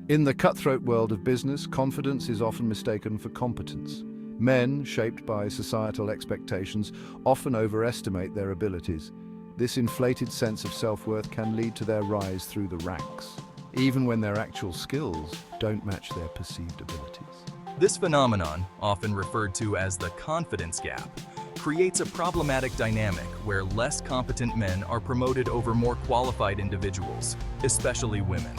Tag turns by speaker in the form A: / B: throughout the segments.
A: In the cutthroat world of business, confidence is often mistaken for competence. Men, shaped by societal expectations, often overestimate their abilities. This inflated sense of self-worth can lead to their rise through the ranks, even when their actual skills don't match their perceived abilities.
B: This phenomenon, often referred to as the confidence gap, creates a problematic dynamic where less competent men are promoted over more qualified individuals, especially women.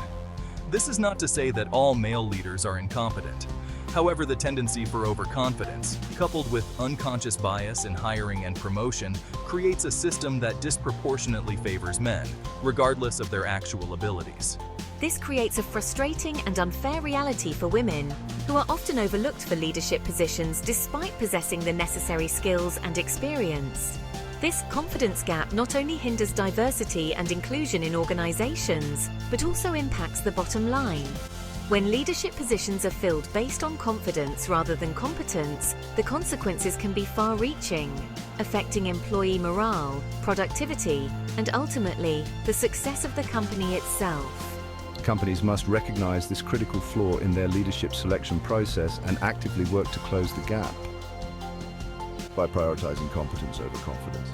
B: This is not to say that all male leaders are incompetent. However, the tendency for overconfidence, coupled with unconscious bias in hiring and promotion, creates a system that disproportionately favors men, regardless of their actual abilities.
C: This creates a frustrating and unfair reality for women, who are often overlooked for leadership positions despite possessing the necessary skills and experience. This confidence gap not only hinders diversity and inclusion in organizations, but also impacts the bottom line. When leadership positions are filled based on confidence rather than competence, the consequences can be far-reaching, affecting employee morale, productivity, and ultimately, the success of the company itself.
A: Companies must recognize this critical flaw in their leadership selection process and actively work to close the gap by prioritizing competence over confidence.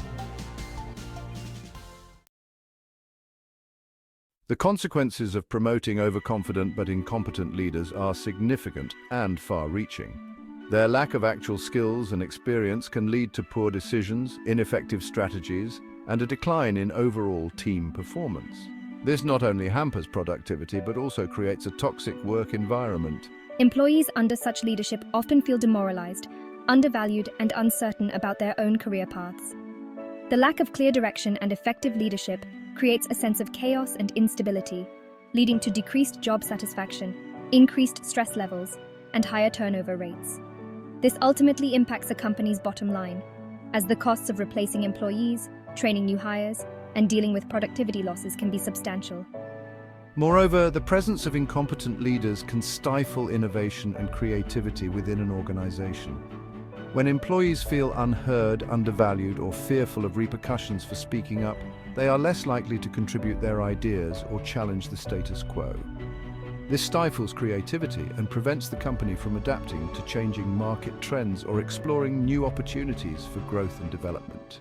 A: The consequences of promoting overconfident but incompetent leaders are significant and far-reaching. Their lack of actual skills and experience can lead to poor decisions, ineffective strategies, and a decline in overall team performance. This not only hampers productivity but also creates a toxic work environment.
D: Employees under such leadership often feel demoralized, undervalued, and uncertain about their own career paths. The lack of clear direction and effective leadership creates a sense of chaos and instability, leading to decreased job satisfaction, increased stress levels, and higher turnover rates. This ultimately impacts a company's bottom line, as the costs of replacing employees, training new hires, and dealing with productivity losses can be substantial.
A: Moreover, the presence of incompetent leaders can stifle innovation and creativity within an organization. When employees feel unheard, undervalued, or fearful of repercussions for speaking up, they are less likely to contribute their ideas or challenge the status quo. This stifles creativity and prevents the company from adapting to changing market trends or exploring new opportunities for growth and development.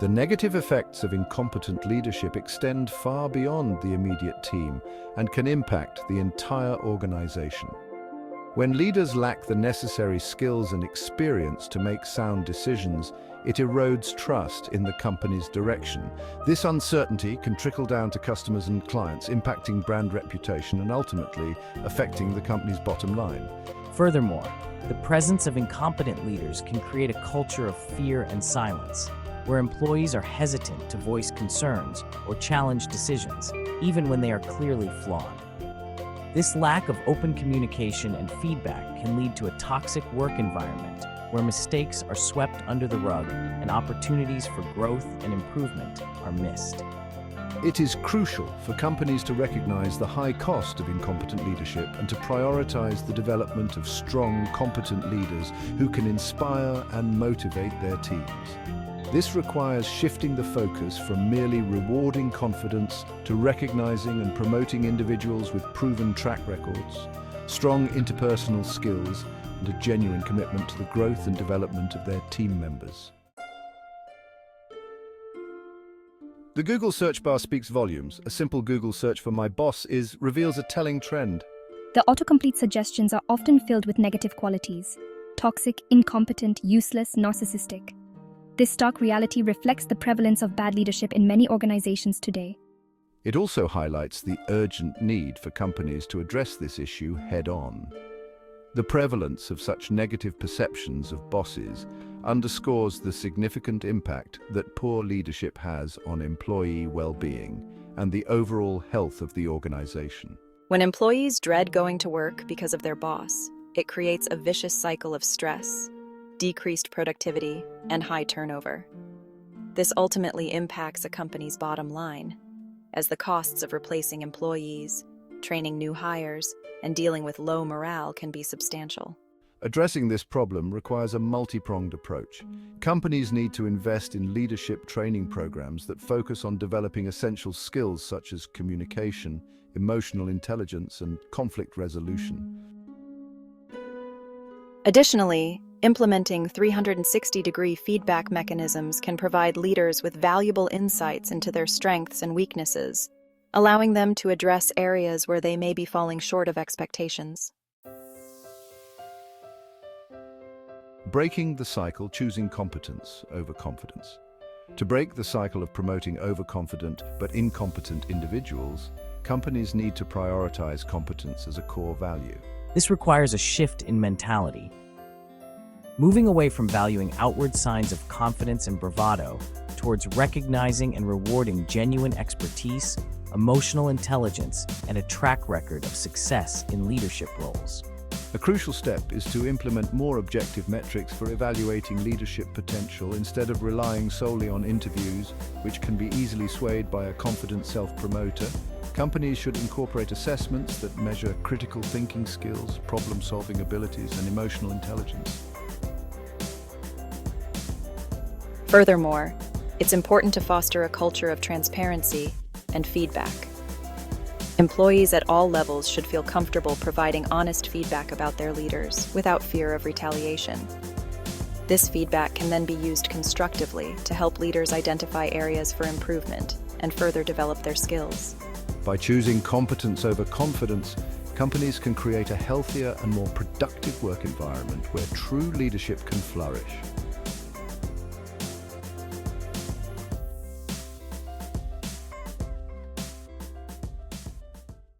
A: The negative effects of incompetent leadership extend far beyond the immediate team and can impact the entire organization. When leaders lack the necessary skills and experience to make sound decisions, it erodes trust in the company's direction. This uncertainty can trickle down to customers and clients, impacting brand reputation and ultimately affecting the company's bottom line.
E: Furthermore, the presence of incompetent leaders can create a culture of fear and silence, where employees are hesitant to voice concerns or challenge decisions, even when they are clearly flawed. This lack of open communication and feedback can lead to a toxic work environment where mistakes are swept under the rug and opportunities for growth and improvement are missed.
A: It is crucial for companies to recognize the high cost of incompetent leadership and to prioritize the development of strong, competent leaders who can inspire and motivate their teams. This requires shifting the focus from merely rewarding confidence to recognizing and promoting individuals with proven track records, strong interpersonal skills, and a genuine commitment to the growth and development of their team members. The Google search bar speaks volumes. A simple Google search for "my boss is" reveals a telling trend.
D: The autocomplete suggestions are often filled with negative qualities: toxic, incompetent, useless, narcissistic. This stark reality reflects the prevalence of bad leadership in many organizations today.
A: It also highlights the urgent need for companies to address this issue head-on. The prevalence of such negative perceptions of bosses underscores the significant impact that poor leadership has on employee well-being and the overall health of the organization.
F: When employees dread going to work because of their boss, it creates a vicious cycle of stress, decreased productivity, and high turnover. This ultimately impacts a company's bottom line, as the costs of replacing employees, training new hires, and dealing with low morale can be substantial.
A: Addressing this problem requires a multi-pronged approach. Companies need to invest in leadership training programs that focus on developing essential skills such as communication, emotional intelligence, and conflict resolution.
F: Additionally, implementing 360-degree feedback mechanisms can provide leaders with valuable insights into their strengths and weaknesses, allowing them to address areas where they may be falling short of expectations.
A: Breaking the cycle, choosing competence over confidence. To break the cycle of promoting overconfident but incompetent individuals, companies need to prioritize competence as a core value.
E: This requires a shift in mentality, moving away from valuing outward signs of confidence and bravado towards recognizing and rewarding genuine expertise, emotional intelligence, and a track record of success in leadership roles.
A: A crucial step is to implement more objective metrics for evaluating leadership potential instead of relying solely on interviews, which can be easily swayed by a confident self-promoter. Companies should incorporate assessments that measure critical thinking skills, problem-solving abilities, and emotional intelligence.
F: Furthermore, it's important to foster a culture of transparency and feedback. Employees at all levels should feel comfortable providing honest feedback about their leaders without fear of retaliation. This feedback can then be used constructively to help leaders identify areas for improvement and further develop their skills.
A: By choosing competence over confidence, companies can create a healthier and more productive work environment where true leadership can flourish.